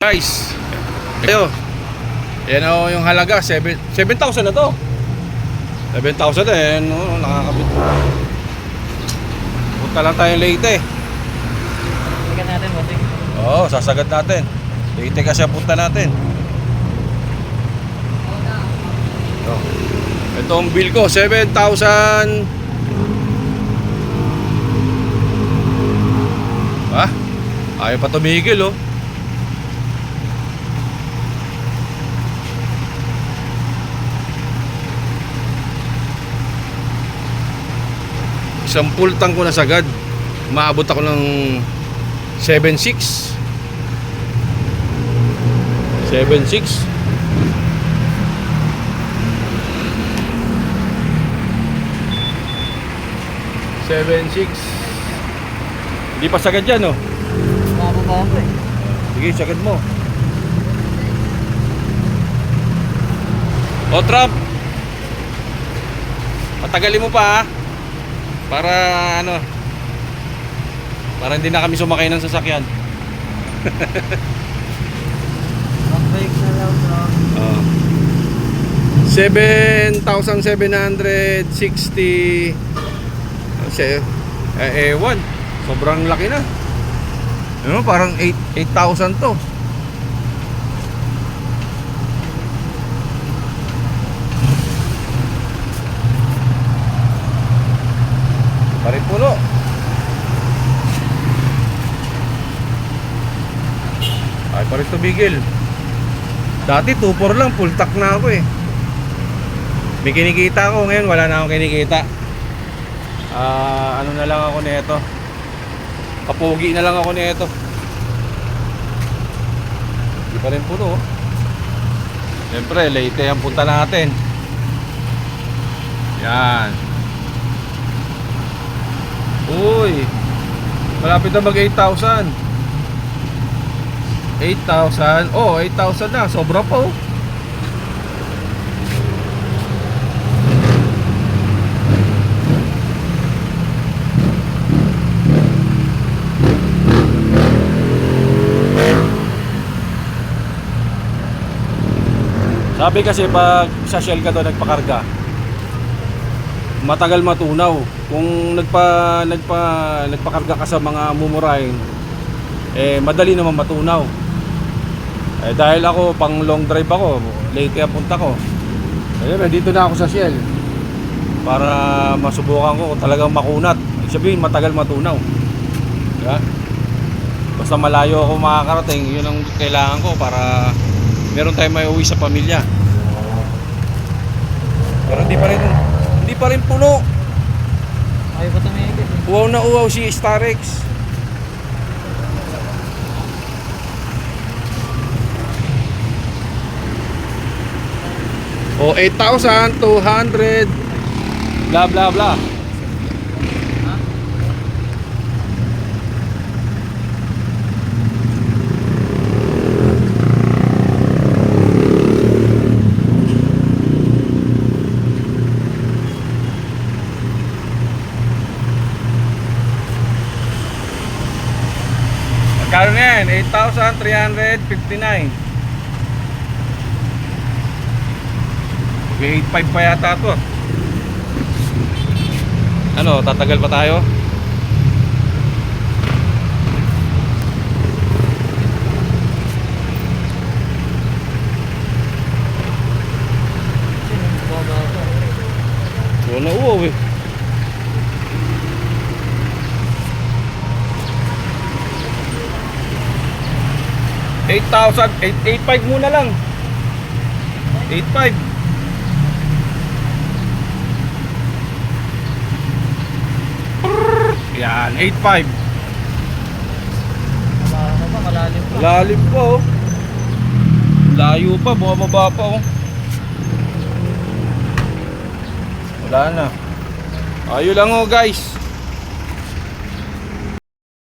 Guys, ayo. Yan o yung halaga, 7,000 na to. 7,000 eh, no, nakakabit. Punta lang tayo Leyte. Tingnan natin, bossing. Oo, sasagad natin. Leyte kasi ang punta natin. Ito ang bill ko, 7,000. Ayaw pa tumigil oh. Isang full tank ko na sagad. Maabot ako ng 7,600. 7,600. Hindi pa sagad yan oh. Mababa ako eh. Sige, sagad mo. O Trump, patagalin mo pa ha. Para ano, para hindi na kami sumakay ng sasakyan. Back-bike na lang, bro. 7,760. Ewan, sobrang laki na. Ano, parang 8,000 to. Parin puno. Ay, parin tumigil. Dati 2,4 lang, full tank na ako eh. May kinikita ako, ngayon wala na akong kinikita. Ano na lang ako nito. Kapugi na lang ako nito. Hindi pa rin puno. Siyempre, Leyte ang punta natin. Yan. Uy, malapit na mag 8,000. 8,000. Oh, 8,000 na. Sobra pa oh. Sabi kasi pag sa Shell ka doon nagpakarga, matagal matunaw. Kung nagpakarga ka sa mga mumurahin, eh madali naman matunaw. Eh dahil ako pang long drive ako, Leyte ang punta ko. Ayun, dito na ako sa Shell para masubukan ko kung talagang makunat. Ibig sabihin matagal matunaw. Diba? Basta malayo ako makakarating, yun ang kailangan ko para meron tayong may uwi sa pamilya. Pero hindi pa rin puno. Ayaw pa tumigil eh. Uwaw na uwaw si Starex. O 8,200 bla bla bla. Magkano na yan? 8,359. Okay, 8,500 pa yata to. Ano, tatagal pa tayo? Baba ako. Wala uwaw eh. $8,500 muna lang. 8,500. Yan, 8,500. Malalim pa. Lalim pa oh. Layo pa, bumababa pa oh. Wala na. Ayun lang oh guys.